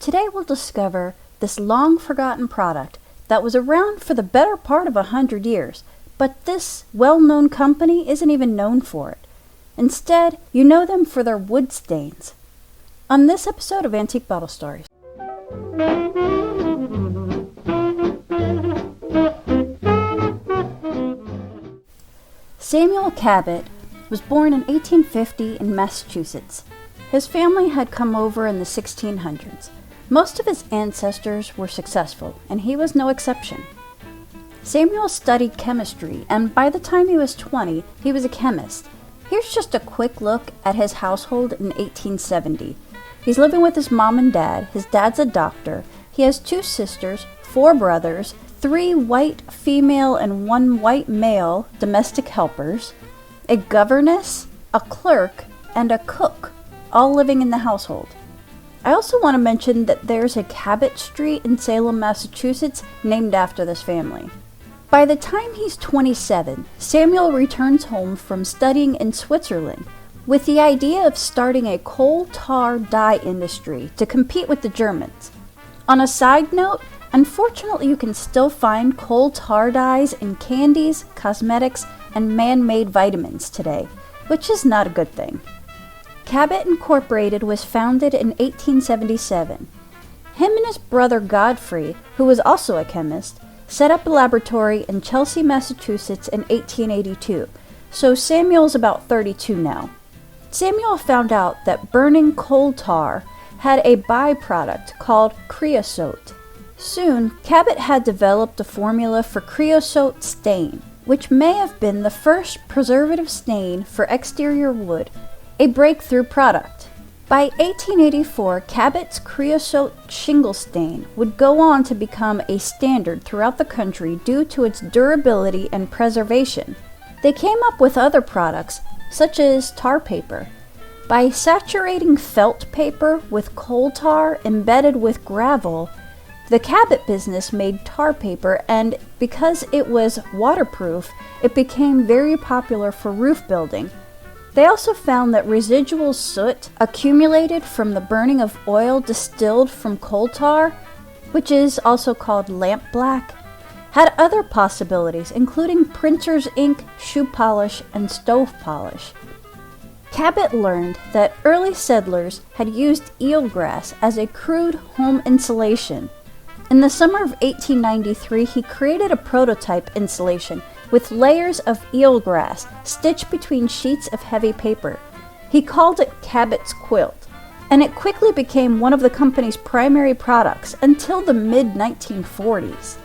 Today we'll discover this long-forgotten product that was around for the better part of 100 years, but this well-known company isn't even known for it. Instead, you know them for their wood stains. On this episode of Antique Bottle Stories. Samuel Cabot was born in 1850 in Massachusetts. His family had come over in the 1600s. Most of his ancestors were successful, and he was no exception. Samuel studied chemistry, and by the time he was 20, he was a chemist. Here's just a quick look at his household in 1870. He's living with his mom and dad. His dad's a doctor. He has 2 sisters, 4 brothers, 3 white female and 1 white male domestic helpers, a governess, a clerk, and a cook, all living in the household. I also want to mention that there's a Cabot Street in Salem, Massachusetts, named after this family. By the time he's 27, Samuel returns home from studying in Switzerland with the idea of starting a coal tar dye industry to compete with the Germans. On a side note, unfortunately you can still find coal tar dyes in candies, cosmetics, and man-made vitamins today, which is not a good thing. Cabot Incorporated was founded in 1877. Him and his brother Godfrey, who was also a chemist, set up a laboratory in Chelsea, Massachusetts in 1882, so Samuel's about 32 now. Samuel found out that burning coal tar had a byproduct called creosote. Soon, Cabot had developed a formula for creosote stain, which may have been the first preservative stain for exterior wood, a breakthrough product. By 1884, Cabot's creosote shingle stain would go on to become a standard throughout the country due to its durability and preservation. They came up with other products, such as tar paper. By saturating felt paper with coal tar embedded with gravel, the Cabot business made tar paper, and because it was waterproof, it became very popular for roof building. They also found that residual soot accumulated from the burning of oil distilled from coal tar, which is also called lamp black, had other possibilities, including printer's ink, shoe polish, and stove polish. Cabot learned that early settlers had used eelgrass as a crude home insulation. In the summer of 1893, he created a prototype insulation with layers of eelgrass stitched between sheets of heavy paper. He called it Cabots Quilt, and it quickly became one of the company's primary products until the mid-1940s.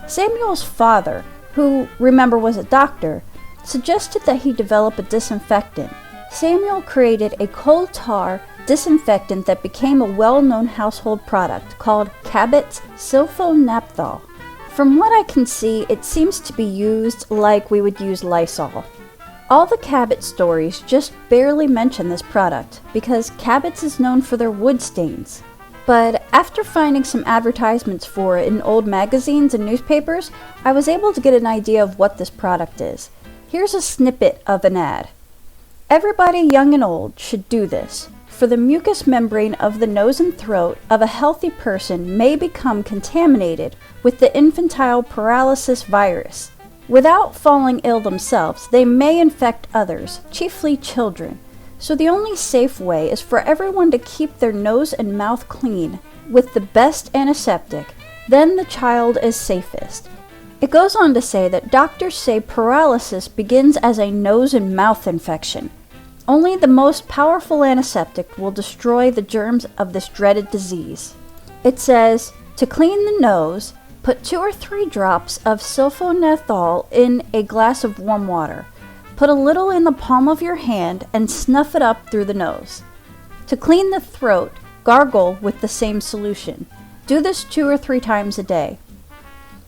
Samuel's father, who, remember, was a doctor, suggested that he develop a disinfectant. Samuel created a coal tar disinfectant that became a well-known household product called Cabot's Sylpho-Nathol. From what I can see, it seems to be used like we would use Lysol. All the Cabot stories just barely mention this product because Cabot's is known for their wood stains. But after finding some advertisements for it in old magazines and newspapers, I was able to get an idea of what this product is. Here's a snippet of an ad. Everybody young and old should do this, for the mucous membrane of the nose and throat of a healthy person may become contaminated with the infantile paralysis virus. Without falling ill themselves, they may infect others, chiefly children. So the only safe way is for everyone to keep their nose and mouth clean with the best antiseptic, then the child is safest. It goes on to say that doctors say paralysis begins as a nose and mouth infection. Only the most powerful antiseptic will destroy the germs of this dreaded disease. It says, to clean the nose, put 2 or 3 drops of Sylpho-Nathol in a glass of warm water. Put a little in the palm of your hand and snuff it up through the nose. To clean the throat, gargle with the same solution. Do this 2 or 3 times a day.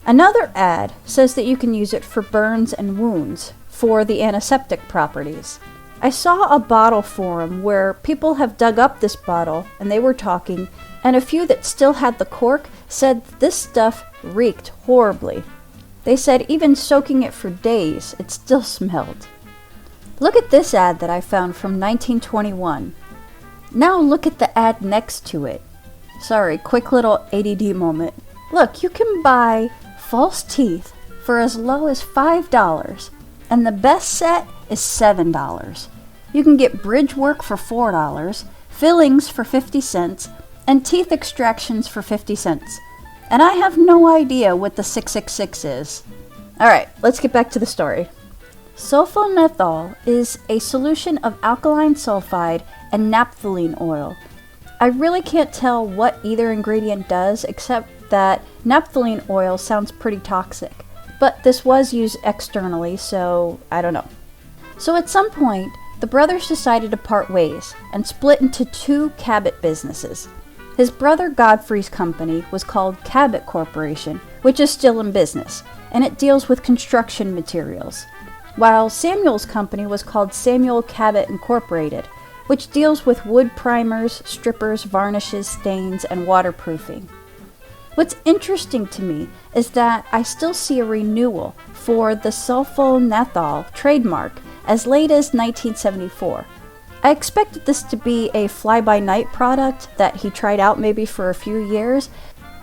Another ad says that you can use it for burns and wounds for the antiseptic properties. I saw a bottle forum where people have dug up this bottle and they were talking, and a few that still had the cork said this stuff reeked horribly. They said even soaking it for days, it still smelled. Look at this ad that I found from 1921. Now look at the ad next to it. Sorry, quick little ADD moment. Look, you can buy false teeth for as low as $5, and the best set is $7. You can get bridge work for $4, fillings for 50 cents, and teeth extractions for 50 cents. And I have no idea what the 666 is. Alright, let's get back to the story. Sylpho-Nathol is a solution of alkaline sulfide and naphthalene oil. I really can't tell what either ingredient does, except that naphthalene oil sounds pretty toxic. But this was used externally, so I don't know. So at some point, the brothers decided to part ways and split into two Cabot businesses. His brother Godfrey's company was called Cabot Corporation, which is still in business, and it deals with construction materials, while Samuel's company was called Samuel Cabot Incorporated, which deals with wood primers, strippers, varnishes, stains, and waterproofing. What's interesting to me is that I still see a renewal for the Sylpho-Nathol trademark as late as 1974. I expected this to be a fly-by-night product that he tried out maybe for a few years,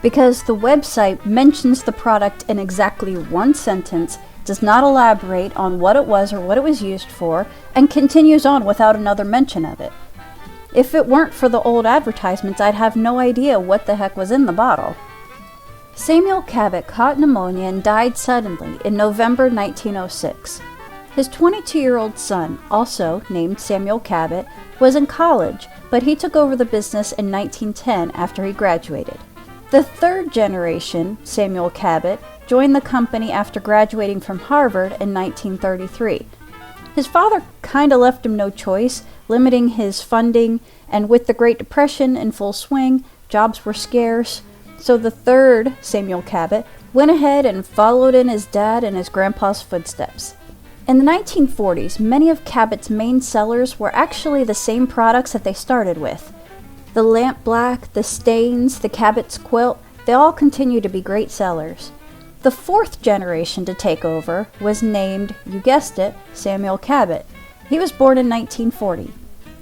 because the website mentions the product in exactly one sentence, does not elaborate on what it was or what it was used for, and continues on without another mention of it. If it weren't for the old advertisements, I'd have no idea what the heck was in the bottle. Samuel Cabot caught pneumonia and died suddenly in November 1906. His 22-year-old son, also named Samuel Cabot, was in college, but he took over the business in 1910 after he graduated. The third generation, Samuel Cabot, joined the company after graduating from Harvard in 1933. His father kinda left him no choice, limiting his funding, and with the Great Depression in full swing, jobs were scarce, so the third, Samuel Cabot, went ahead and followed in his dad and his grandpa's footsteps. In the 1940s, many of Cabot's main sellers were actually the same products that they started with. The lamp black, the stains, the Cabots Quilt, they all continue to be great sellers. The fourth generation to take over was named, you guessed it, Samuel Cabot. He was born in 1940.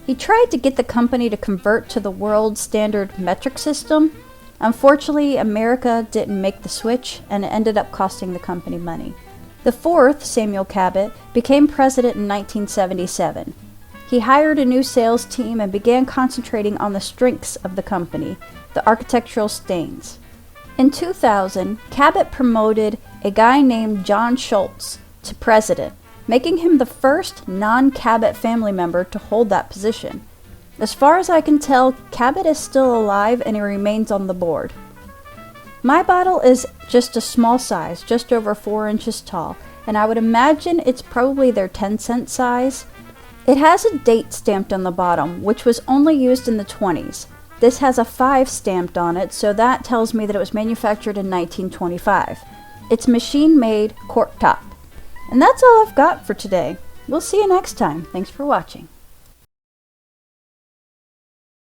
He tried to get the company to convert to the world standard metric system. Unfortunately, America didn't make the switch, and it ended up costing the company money. The fourth, Samuel Cabot, became president in 1977. He hired a new sales team and began concentrating on the strengths of the company, the architectural stains. In 2000, Cabot promoted a guy named John Schultz to president, making him the first non-Cabot family member to hold that position. As far as I can tell, Cabot is still alive and he remains on the board. My bottle is just a small size, just over 4 inches tall, and I would imagine it's probably their 10-cent size. It has a date stamped on the bottom, which was only used in the 20s. This has a 5 stamped on it, so that tells me that it was manufactured in 1925. It's machine-made cork top. And that's all I've got for today. We'll see you next time. Thanks for watching.